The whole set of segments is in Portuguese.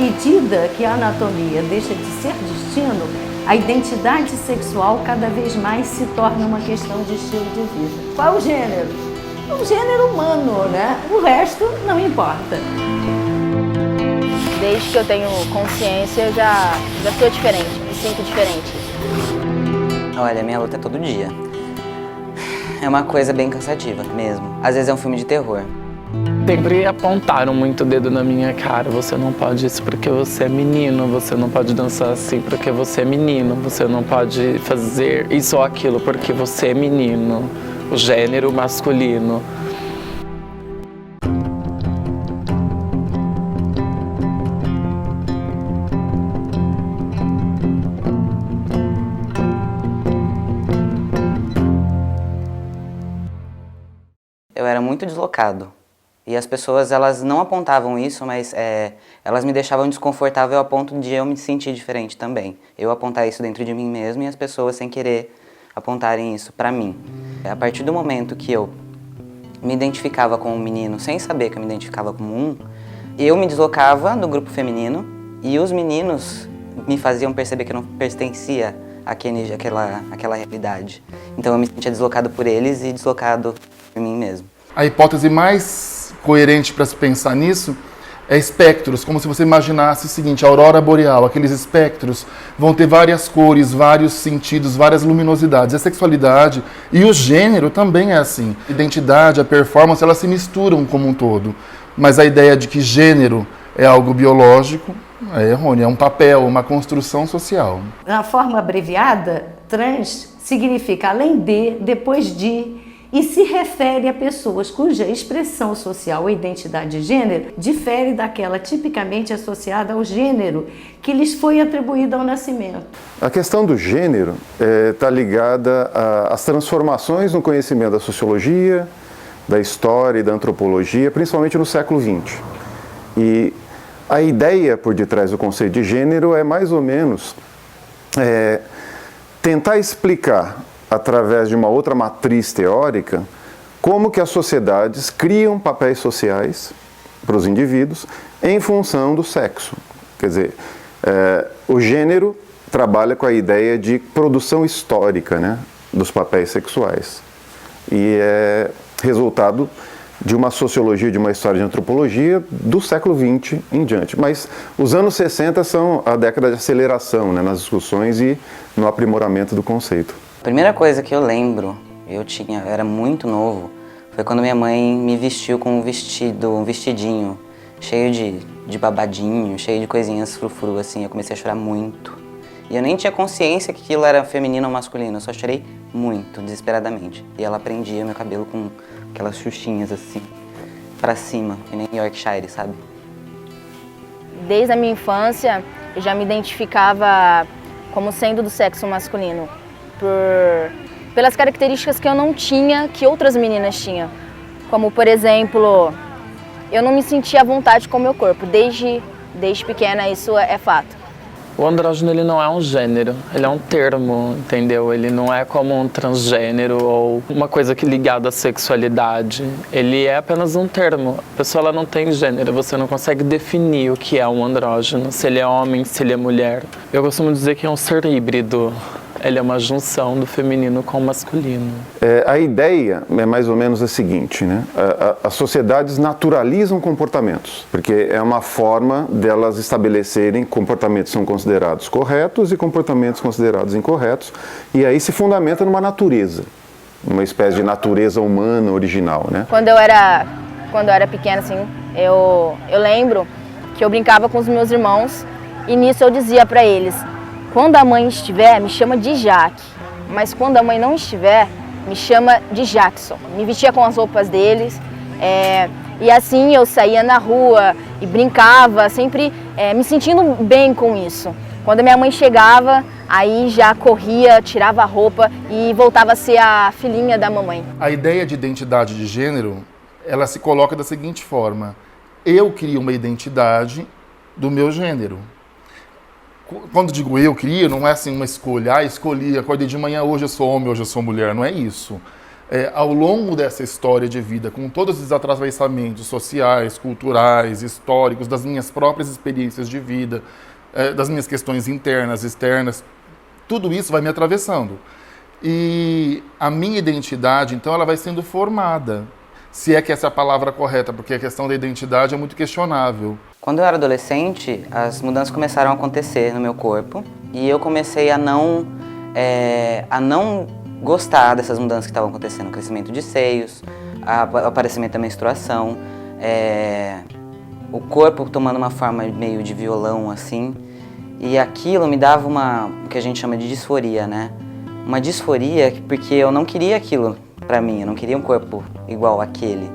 medida que a anatomia deixa de ser destino, a identidade sexual cada vez mais se torna uma questão de estilo de vida. Qual é o gênero? O gênero humano, né? O resto não importa. Desde que eu tenho consciência, eu já sou diferente, me sinto diferente. Olha, minha luta é todo dia. É uma coisa bem cansativa mesmo. Às vezes é um filme de terror. Sempre apontaram muito o dedo na minha cara. Você não pode isso porque você é menino, você não pode dançar assim porque você é menino, você não pode fazer isso ou aquilo porque você é menino, o gênero masculino. Eu era muito deslocado. E as pessoas, elas não apontavam isso, mas elas me deixavam desconfortável a ponto de eu me sentir diferente também. Eu apontar isso dentro de mim mesmo e as pessoas sem querer apontarem isso pra mim. A partir do momento que eu me identificava com um menino sem saber que eu me identificava como um, eu me deslocava do grupo feminino e os meninos me faziam perceber que eu não pertencia àquela realidade. Então eu me sentia deslocado por eles e deslocado por mim mesmo. A hipótese mais coerente para se pensar nisso é espectros, como se você imaginasse o seguinte: a aurora boreal, aqueles espectros vão ter várias cores, vários sentidos, várias luminosidades. A sexualidade e o gênero também é assim. A identidade, a performance, elas se misturam como um todo. Mas a ideia de que gênero é algo biológico é errônea, é um papel, uma construção social. Na forma abreviada, trans significa além de, depois de, e se refere a pessoas cuja expressão social ou identidade de gênero difere daquela tipicamente associada ao gênero que lhes foi atribuído ao nascimento. A questão do gênero está ligada às transformações no conhecimento da sociologia, da história e da antropologia, principalmente no século XX. E a ideia por detrás do conceito de gênero é mais ou menos tentar explicar através de uma outra matriz teórica, como que as sociedades criam papéis sociais para os indivíduos em função do sexo. Quer dizer, o gênero trabalha com a ideia de produção histórica, né, dos papéis sexuais. E é resultado de uma sociologia, de uma história de antropologia do século XX em diante. Mas os anos 60 são a década de aceleração, né, nas discussões e no aprimoramento do conceito. A primeira coisa que eu lembro, eu era muito novo, foi quando minha mãe me vestiu com um vestidinho, cheio de babadinho, cheio de coisinhas frufru, assim. Eu comecei a chorar muito. E eu nem tinha consciência que aquilo era feminino ou masculino, eu só chorei muito, desesperadamente. E ela prendia meu cabelo com aquelas xuxinhas, assim, pra cima, que nem Yorkshire, sabe? Desde a minha infância, eu já me identificava como sendo do sexo masculino. Pelas características que eu não tinha, que outras meninas tinham. Como, por exemplo, eu não me sentia à vontade com o meu corpo. Desde pequena, isso é fato. O andrógeno, ele não é um gênero, ele é um termo, entendeu? Ele não é como um transgênero ou uma coisa que ligada à sexualidade. Ele é apenas um termo. A pessoa, ela não tem gênero, você não consegue definir o que é um andrógeno, se ele é homem, se ele é mulher. Eu costumo dizer que é um ser híbrido. Ele é uma junção do feminino com o masculino. A ideia é mais ou menos a seguinte, né? As sociedades naturalizam comportamentos, porque é uma forma delas estabelecerem comportamentos que são considerados corretos e comportamentos considerados incorretos, e aí se fundamenta numa natureza, uma espécie de natureza humana original, né? Quando eu era pequena, assim, eu lembro que eu brincava com os meus irmãos e nisso eu dizia para eles: quando a mãe estiver, me chama de Jaque, mas quando a mãe não estiver, me chama de Jackson. Me vestia com as roupas deles, e assim eu saía na rua e brincava, sempre me sentindo bem com isso. Quando a minha mãe chegava, aí já corria, tirava a roupa e voltava a ser a filhinha da mamãe. A ideia de identidade de gênero, ela se coloca da seguinte forma: eu crio uma identidade do meu gênero. Quando digo eu crio, não é assim uma escolha, escolhi, acordei de manhã, hoje eu sou homem, hoje eu sou mulher, não é isso. Ao longo dessa história de vida, com todos esses atravessamentos sociais, culturais, históricos, das minhas próprias experiências de vida, das minhas questões internas, externas, tudo isso vai me atravessando. E a minha identidade, então, ela vai sendo formada. Se é que essa é a palavra correta, porque a questão da identidade é muito questionável. Quando eu era adolescente, as mudanças começaram a acontecer no meu corpo e eu comecei a não gostar dessas mudanças que estavam acontecendo. O crescimento de seios, o aparecimento da menstruação, o corpo tomando uma forma meio de violão, assim. E aquilo me dava o que a gente chama de disforia, né? Uma disforia porque eu não queria aquilo pra mim, eu não queria um corpo igual àquele.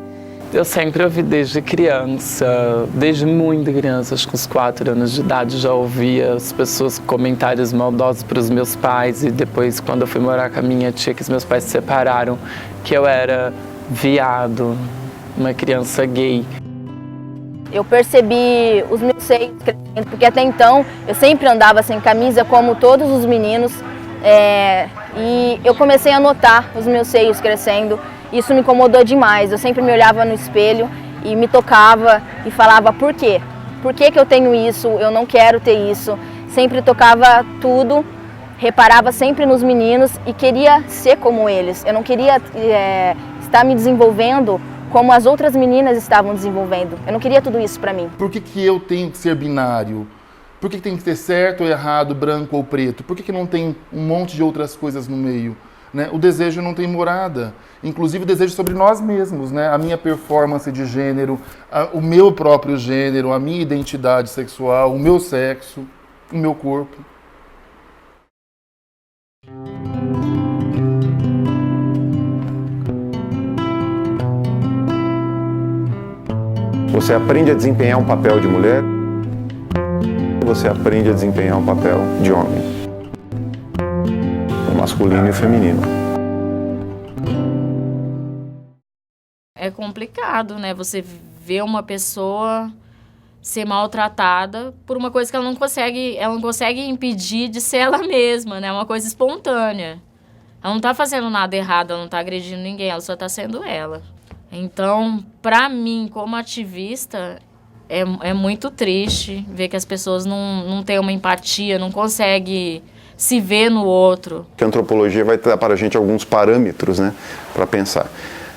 Eu sempre ouvi desde criança, desde muito criança, acho que uns 4 anos de idade, já ouvia as pessoas comentários maldosos para os meus pais e depois, quando eu fui morar com a minha tia, que os meus pais se separaram, que eu era viado, uma criança gay. Eu percebi os meus seios crescendo, porque até então eu sempre andava sem camisa, como todos os meninos, e eu comecei a notar os meus seios crescendo. Isso me incomodou demais. Eu sempre me olhava no espelho e me tocava e falava: por quê? Por que eu tenho isso? Eu não quero ter isso. Sempre tocava tudo, reparava sempre nos meninos e queria ser como eles. Eu não queria estar me desenvolvendo como as outras meninas estavam desenvolvendo. Eu não queria tudo isso pra mim. Por que eu tenho que ser binário? Por que tem que ter certo ou errado, branco ou preto? Por que não tem um monte de outras coisas no meio? Né? O desejo não tem morada, inclusive o desejo sobre nós mesmos, né? A minha performance de gênero, o meu próprio gênero, a minha identidade sexual, o meu sexo, o meu corpo. Você aprende a desempenhar um papel de mulher, você aprende a desempenhar um papel de homem, o masculino e o feminino. É complicado, né? Você ver uma pessoa ser maltratada por uma coisa que ela não consegue impedir de ser ela mesma, né? É uma coisa espontânea. Ela não tá fazendo nada errado, ela não tá agredindo ninguém, ela só tá sendo ela. Então, pra mim, como ativista, é muito triste ver que as pessoas não têm uma empatia, não conseguem se ver no outro. A antropologia vai dar para a gente alguns parâmetros, né, para pensar.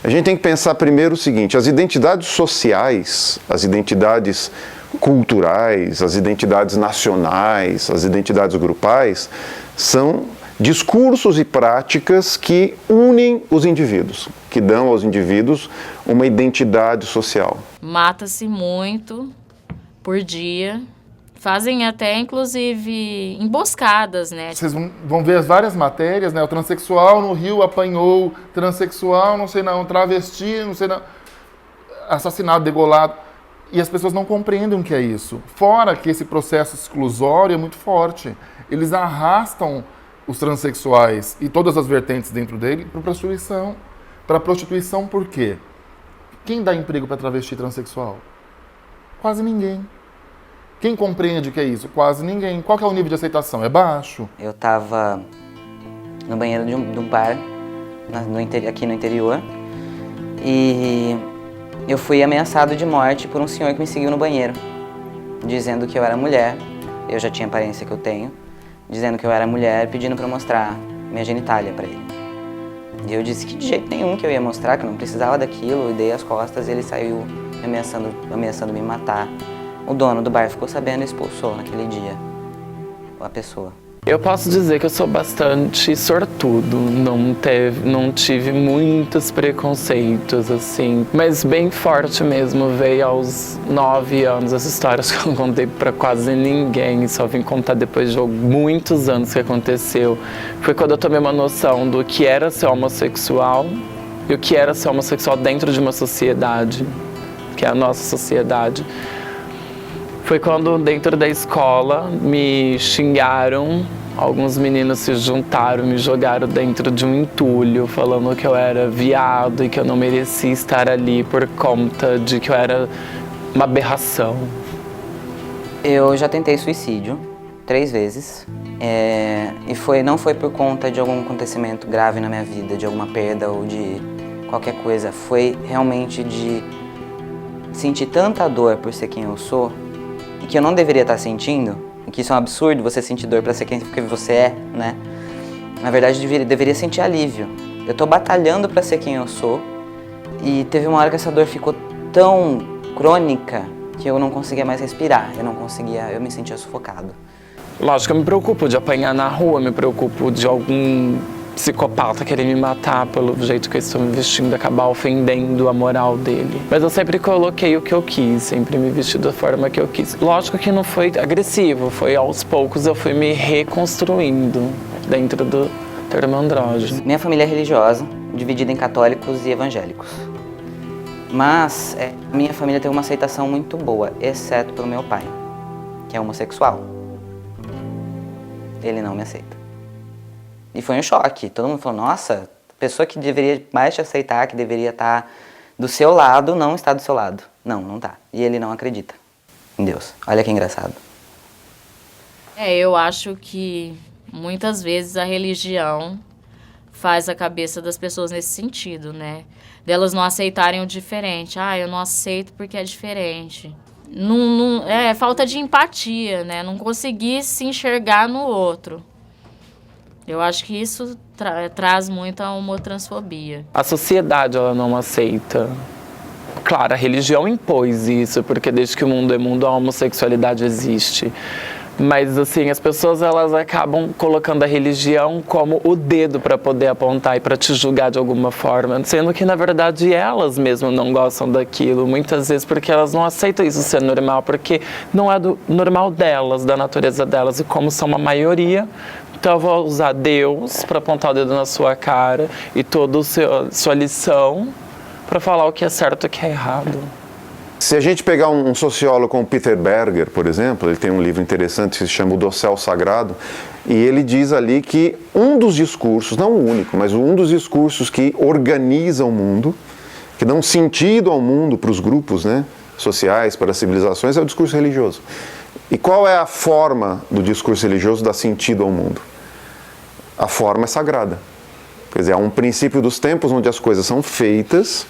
A gente tem que pensar primeiro o seguinte: as identidades sociais, as identidades culturais, as identidades nacionais, as identidades grupais, são discursos e práticas que unem os indivíduos, que dão aos indivíduos uma identidade social. Mata-se muito por dia, fazem até, inclusive, emboscadas, né? Vocês vão ver as várias matérias, né? O transexual no Rio apanhou, transexual, não sei não, travesti, não sei não, assassinado, degolado. E as pessoas não compreendem o que é isso. Fora que esse processo exclusório é muito forte. Eles arrastam os transexuais e todas as vertentes dentro dele para prostituição. Para prostituição por quê? Quem dá emprego para travesti transexual? Quase ninguém. Quem compreende o que é isso? Quase ninguém. Qual que é o nível de aceitação? É baixo. Eu estava no banheiro de um bar aqui no interior e eu fui ameaçado de morte por um senhor que me seguiu no banheiro, dizendo que eu era mulher. Eu já tinha a aparência que eu tenho, dizendo que eu era mulher, pedindo para mostrar minha genitália para ele. E eu disse que de jeito nenhum que eu ia mostrar, que eu não precisava daquilo, e dei as costas e ele saiu ameaçando me matar. O dono do bar ficou sabendo e expulsou naquele dia a pessoa. Eu posso dizer que eu sou bastante sortudo, não tive muitos preconceitos, assim, mas bem forte mesmo, veio aos 9 anos, essa história que eu não contei pra quase ninguém, só vim contar depois de muitos anos que aconteceu. Foi quando eu tomei uma noção do que era ser homossexual e o que era ser homossexual dentro de uma sociedade, que é a nossa sociedade. Foi quando dentro da escola me xingaram, alguns meninos se juntaram, me jogaram dentro de um entulho, falando que eu era viado e que eu não merecia estar ali por conta de que eu era uma aberração. Eu já tentei suicídio 3 vezes. E não foi por conta de algum acontecimento grave na minha vida, de alguma perda ou de qualquer coisa. Foi realmente de sentir tanta dor por ser quem eu sou e que eu não deveria estar sentindo, e que isso é um absurdo, você sentir dor para ser quem você é, né? Na verdade, deveria sentir alívio. Eu tô batalhando para ser quem eu sou e teve uma hora que essa dor ficou tão crônica que eu não conseguia mais respirar, eu me sentia sufocado. Lógico, eu me preocupo de apanhar na rua, me preocupo de algum psicopata querer me matar pelo jeito que eu estou me vestindo, acabar ofendendo a moral dele. Mas eu sempre coloquei o que eu quis, sempre me vesti da forma que eu quis. Lógico que não foi agressivo, foi aos poucos eu fui me reconstruindo dentro do termo andrógeno. Minha família é religiosa, dividida em católicos e evangélicos. Mas minha família tem uma aceitação muito boa, exceto pelo meu pai, que é homossexual. Ele não me aceita. E foi um choque. Todo mundo falou, nossa, a pessoa que deveria mais te aceitar, que deveria estar do seu lado, não está do seu lado. Não, não está. E ele não acredita em Deus. Olha que engraçado. Eu acho que muitas vezes a religião faz a cabeça das pessoas nesse sentido, né? Delas não aceitarem o diferente. Eu não aceito porque é diferente. É falta de empatia, né? Não conseguir se enxergar no outro. Eu acho que isso traz muito a homotransfobia. A sociedade, ela não aceita. Claro, a religião impôs isso, porque desde que o mundo é mundo, a homossexualidade existe. Mas, assim, as pessoas, elas acabam colocando a religião como o dedo para poder apontar e para te julgar de alguma forma, sendo que, na verdade, elas mesmas não gostam daquilo, muitas vezes porque elas não aceitam isso ser normal, porque não é do normal delas, da natureza delas, e como são uma maioria, então eu vou usar Deus para apontar o dedo na sua cara e toda a sua lição para falar o que é certo e o que é errado. Se a gente pegar um sociólogo como Peter Berger, por exemplo, ele tem um livro interessante que se chama O Dossel Sagrado, e ele diz ali que um dos discursos, não o único, mas um dos discursos que organiza o mundo, que dão sentido ao mundo para os grupos, né, sociais, para as civilizações, é o discurso religioso. E qual é a forma do discurso religioso dar sentido ao mundo? A forma é sagrada. Quer dizer, há um princípio dos tempos onde as coisas são feitas,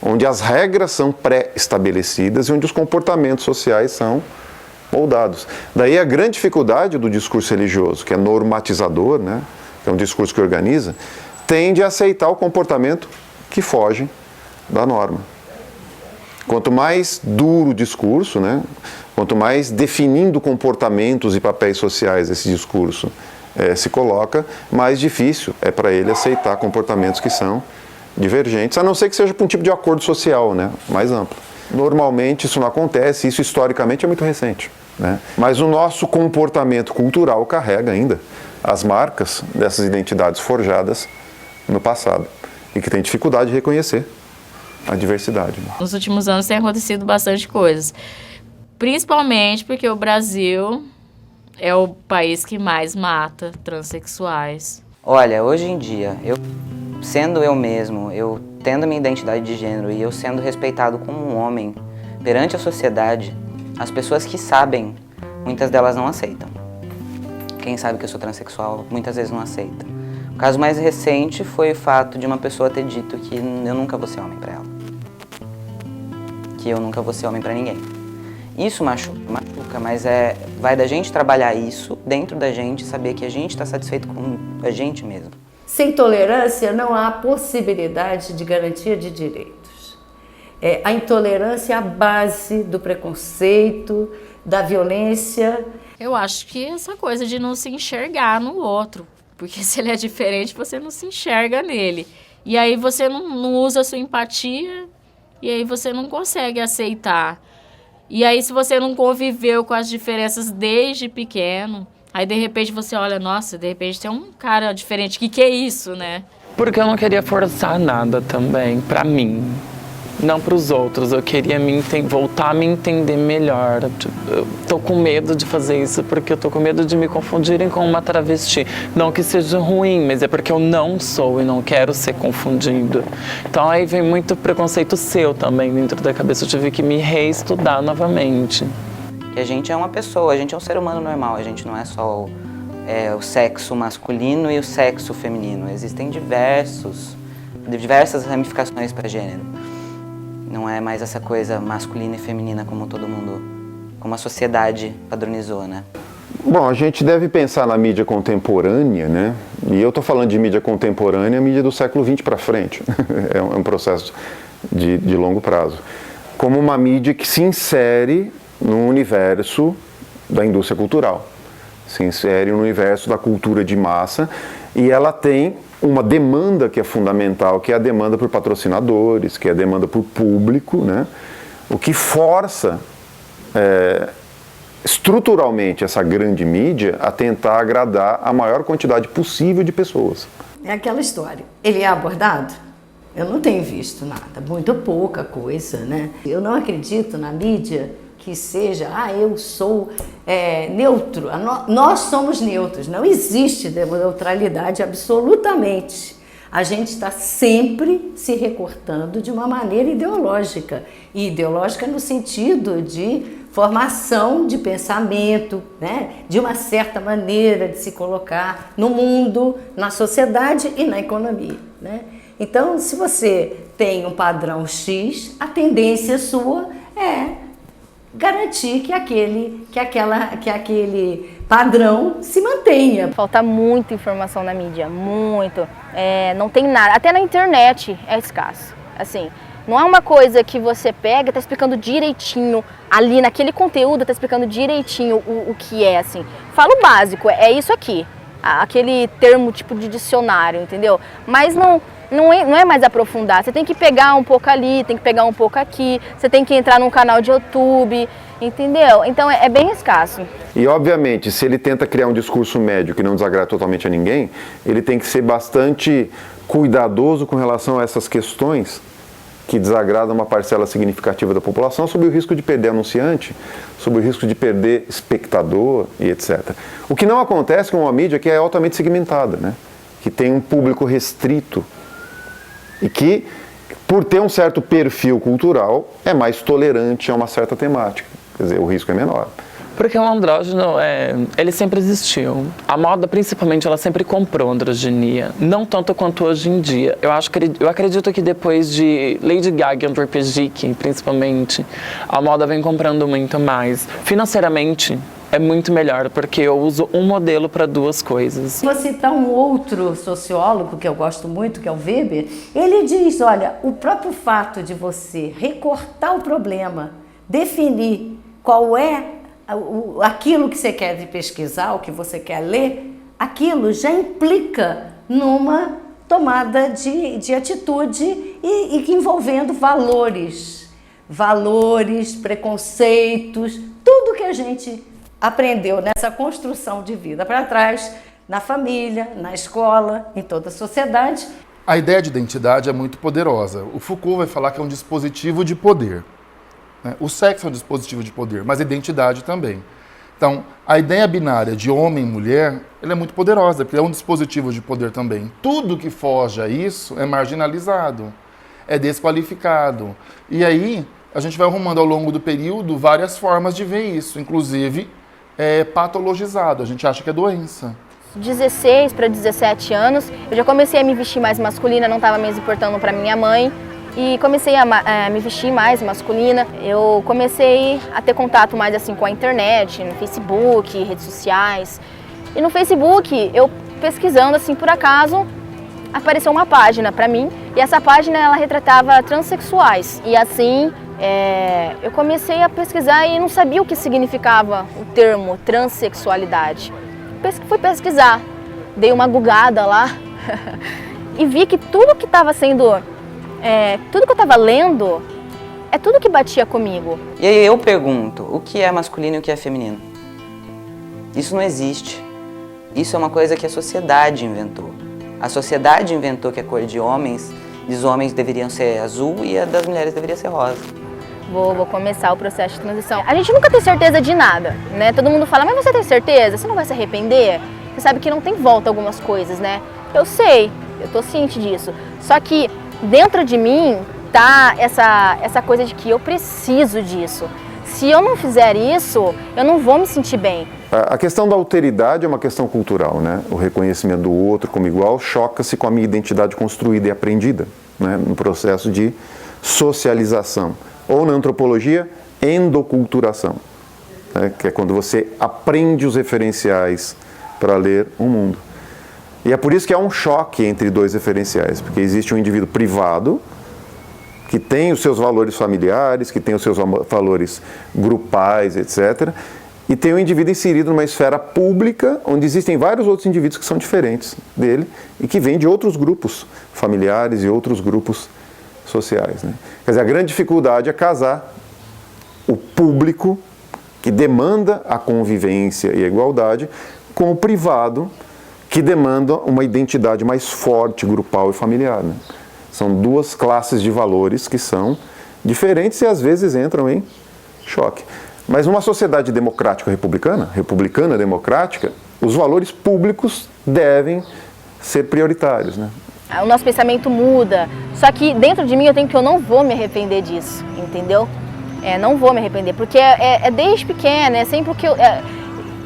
onde as regras são pré-estabelecidas e onde os comportamentos sociais são moldados. Daí a grande dificuldade do discurso religioso, que é normatizador, né, que é um discurso que organiza, tende a aceitar o comportamento que foge da norma. Quanto mais duro o discurso, né, quanto mais definindo comportamentos e papéis sociais esse discurso se coloca, mais difícil é para ele aceitar comportamentos que são divergentes, a não ser que seja para um tipo de acordo social, né, mais amplo. Normalmente isso não acontece, isso historicamente é muito recente, né? Mas o nosso comportamento cultural carrega ainda as marcas dessas identidades forjadas no passado e que tem dificuldade de reconhecer a diversidade. Né? Nos últimos anos tem acontecido bastante coisas, principalmente porque o Brasil é o país que mais mata transexuais. Olha, hoje em dia, sendo eu mesmo, eu tendo minha identidade de gênero e eu sendo respeitado como um homem perante a sociedade, as pessoas que sabem, muitas delas não aceitam. Quem sabe que eu sou transexual, muitas vezes não aceita. O caso mais recente foi o fato de uma pessoa ter dito que eu nunca vou ser homem pra ela. Que eu nunca vou ser homem pra ninguém. Isso machuca, mas vai da gente trabalhar isso dentro da gente, saber que a gente está satisfeito com a gente mesmo. Sem tolerância não há possibilidade de garantia de direitos. A intolerância é a base do preconceito, da violência. Eu acho que essa coisa de não se enxergar no outro, porque se ele é diferente, você não se enxerga nele. E aí você não usa a sua empatia, e aí você não consegue aceitar. E aí se você não conviveu com as diferenças desde pequeno, aí de repente você olha, nossa, de repente tem um cara diferente, que é isso, né? Porque eu não queria forçar nada também, pra mim. Não pros outros, eu queria voltar a me entender melhor. Eu tô com medo de fazer isso porque eu tô com medo de me confundirem com uma travesti. Não que seja ruim, mas é porque eu não sou e não quero ser confundido. Então aí vem muito preconceito seu também dentro da cabeça. Eu tive que me reestudar novamente. que a gente é uma pessoa, a gente é um ser humano normal, a gente não é só o sexo masculino e o sexo feminino. Existem diversas ramificações para gênero. Não é mais essa coisa masculina e feminina como todo mundo, como a sociedade padronizou, né? Bom, a gente deve pensar na mídia contemporânea, né? E eu estou falando de mídia contemporânea, mídia do século XX para frente. É um processo de longo prazo. Como uma mídia que se insere no universo da indústria cultural. Se insere no universo da cultura de massa e ela tem uma demanda que é fundamental, que é a demanda por patrocinadores, que é a demanda por público, né? O que força estruturalmente essa grande mídia a tentar agradar a maior quantidade possível de pessoas. É aquela história. Ele é abordado? Eu não tenho visto nada, muito pouca coisa, né? Eu não acredito na mídia que seja, eu sou neutro, nós somos neutros. Não existe neutralidade absolutamente. A gente está sempre se recortando de uma maneira ideológica. E ideológica no sentido de formação de pensamento, né? De uma certa maneira de se colocar no mundo, na sociedade e na economia, né? Então, se você tem um padrão X, a tendência sua é garantir que aquele padrão se mantenha. Falta muita informação na mídia, muito. Não tem nada, até na internet é escasso. Assim, não é uma coisa que você pega e está explicando direitinho, ali naquele conteúdo está explicando direitinho o que é, assim. Fala o básico, é isso aqui, aquele termo tipo de dicionário, entendeu? Mas não é mais aprofundar, você tem que pegar um pouco ali, tem que pegar um pouco aqui, você tem que entrar num canal de YouTube, entendeu? Então é bem escasso. E obviamente, se ele tenta criar um discurso médio que não desagrada totalmente a ninguém, ele tem que ser bastante cuidadoso com relação a essas questões que desagradam uma parcela significativa da população, sob o risco de perder anunciante, sob o risco de perder espectador e etc. O que não acontece com uma mídia que é altamente segmentada, né? Que tem um público restrito e que, por ter um certo perfil cultural, é mais tolerante a uma certa temática. Quer dizer, o risco é menor. Porque o andrógeno, ele sempre existiu. A moda, principalmente, ela sempre comprou androginia. Não tanto quanto hoje em dia. Eu acredito que depois de Lady Gaga e Andrew Zic, principalmente, a moda vem comprando muito mais. Financeiramente, é muito melhor, porque eu uso um modelo para duas coisas. Vou citar um outro sociólogo que eu gosto muito, que é o Weber. Ele diz, olha, o próprio fato de você recortar o problema, definir qual é aquilo que você quer pesquisar, o que você quer ler, aquilo já implica numa tomada de atitude e envolvendo valores, preconceitos, tudo que a gente aprendeu nessa construção de vida para trás, na família, na escola, em toda a sociedade. A ideia de identidade é muito poderosa. O Foucault vai falar que é um dispositivo de poder. O sexo é um dispositivo de poder, mas a identidade também. Então, a ideia binária de homem e mulher, ela é muito poderosa, porque é um dispositivo de poder também. Tudo que foge a isso é marginalizado, é desqualificado. E aí, a gente vai arrumando ao longo do período várias formas de ver isso, inclusive patologizado, a gente acha que é doença. 16 para 17 anos, eu já comecei a me vestir mais masculina, não estava mais importando para minha mãe. E comecei a me vestir mais masculina. Eu comecei a ter contato mais assim com a internet, no Facebook, redes sociais. E no Facebook, eu pesquisando assim por acaso, apareceu uma página para mim. E essa página ela retratava transexuais. E assim eu comecei a pesquisar e não sabia o que significava o termo transexualidade. Fui pesquisar, dei uma gugada lá e vi que tudo que estava sendo tudo que eu estava lendo é tudo que batia comigo. E aí eu pergunto, o que é masculino e o que é feminino? Isso não existe. Isso é uma coisa que a sociedade inventou. A sociedade inventou que a cor dos homens deveriam ser azul e a das mulheres deveria ser rosa. Vou começar o processo de transição. A gente nunca tem certeza de nada, né? Todo mundo fala, mas você tem certeza? Você não vai se arrepender? Você sabe que não tem volta algumas coisas, né? Eu sei, eu tô ciente disso. Só que dentro de mim tá essa coisa de que eu preciso disso. se eu não fizer isso, eu não vou me sentir bem. A questão da alteridade é uma questão cultural, né? O reconhecimento do outro como igual choca-se com a minha identidade construída e aprendida, né? No processo de socialização. Ou na antropologia, endoculturação, né? Que é quando você aprende os referenciais para ler o mundo. E é por isso que há um choque entre dois referenciais, porque existe um indivíduo privado, que tem os seus valores familiares, que tem os seus valores grupais, etc., e tem um indivíduo inserido numa esfera pública, onde existem vários outros indivíduos que são diferentes dele e que vêm de outros grupos familiares e outros grupos sociais, né? Quer dizer, a grande dificuldade é casar o público, que demanda a convivência e a igualdade, com o privado, que demanda uma identidade mais forte, grupal e familiar, né? São duas classes de valores que são diferentes e às vezes entram em choque. Mas numa sociedade republicana democrática, os valores públicos devem ser prioritários, né? O nosso pensamento muda, só que dentro de mim eu não vou me arrepender disso, entendeu? Não vou me arrepender, porque é desde pequena, é sempre o que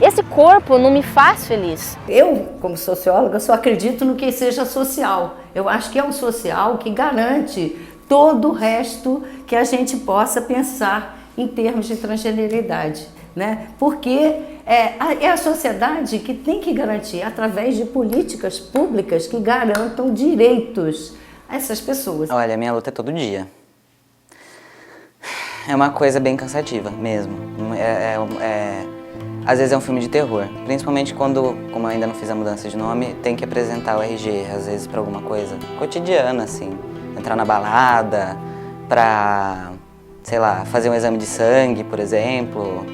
esse corpo não me faz feliz. Eu, como socióloga, só acredito no que seja social. Eu acho que é um social que garante todo o resto que a gente possa pensar em termos de transgeneridade, né? Porque é a sociedade que tem que garantir, através de políticas públicas que garantam direitos a essas pessoas. Olha, minha luta é todo dia. É uma coisa bem cansativa mesmo. Às vezes é um filme de terror, principalmente quando, como eu ainda não fiz a mudança de nome, tem que apresentar o RG, às vezes pra alguma coisa cotidiana, assim. Entrar na balada, pra, sei lá, fazer um exame de sangue, por exemplo.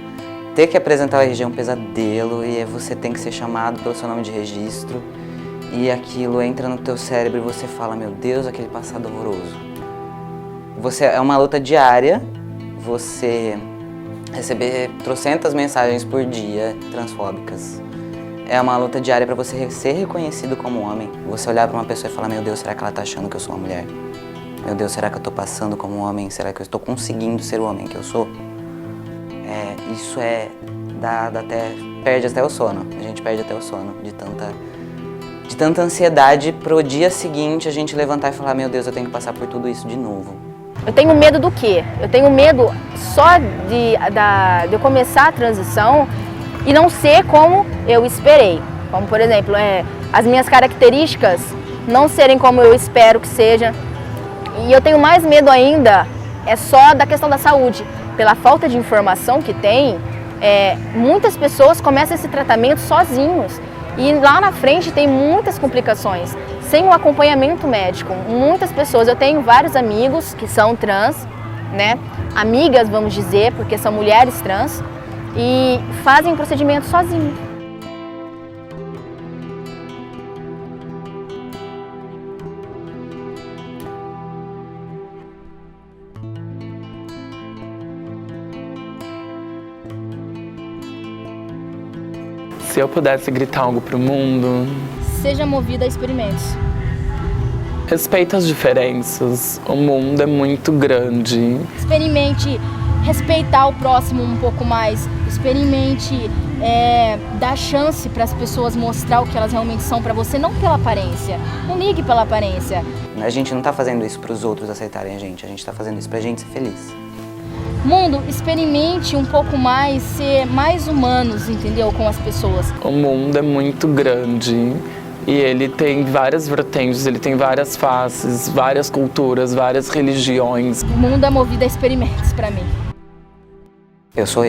Ter que apresentar o RG é um pesadelo e você tem que ser chamado pelo seu nome de registro e aquilo entra no teu cérebro e você fala, meu Deus, aquele passado horroroso. É uma luta diária, você receber trocentas mensagens por dia transfóbicas. É uma luta diária para você ser reconhecido como homem. Você olhar para uma pessoa e falar, meu Deus, será que ela tá achando que eu sou uma mulher? Meu Deus, será que eu tô passando como um homem? Será que eu estou conseguindo ser o homem que eu sou? Isso perde até o sono. A gente perde até o sono de tanta ansiedade pro dia seguinte a gente levantar e falar, meu Deus, eu tenho que passar por tudo isso de novo. Eu tenho medo do quê? Eu tenho medo só de eu começar a transição e não ser como eu esperei. Como, por exemplo, as minhas características não serem como eu espero que seja. E eu tenho mais medo ainda, só da questão da saúde. Pela falta de informação que tem, muitas pessoas começam esse tratamento sozinhos. E lá na frente tem muitas complicações, sem o acompanhamento médico. Muitas pessoas, eu tenho vários amigos que são trans, né? Amigas, vamos dizer, porque são mulheres trans, e fazem procedimento sozinhos. Se eu pudesse gritar algo pro mundo... Seja movida a experimentos. Respeita as diferenças. O mundo é muito grande. Experimente respeitar o próximo um pouco mais. Experimente dar chance para as pessoas mostrar o que elas realmente são para você, não pela aparência. Não ligue pela aparência. A gente não tá fazendo isso para os outros aceitarem a gente tá fazendo isso pra gente ser feliz. Mundo, experimente um pouco mais, ser mais humanos, entendeu, com as pessoas. O mundo é muito grande e ele tem várias vertentes, ele tem várias faces, várias culturas, várias religiões. O mundo é movido a experimentos pra mim. Eu sou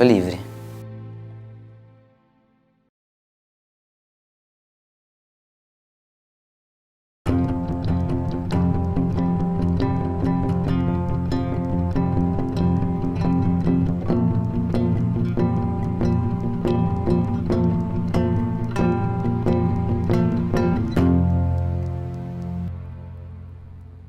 livre.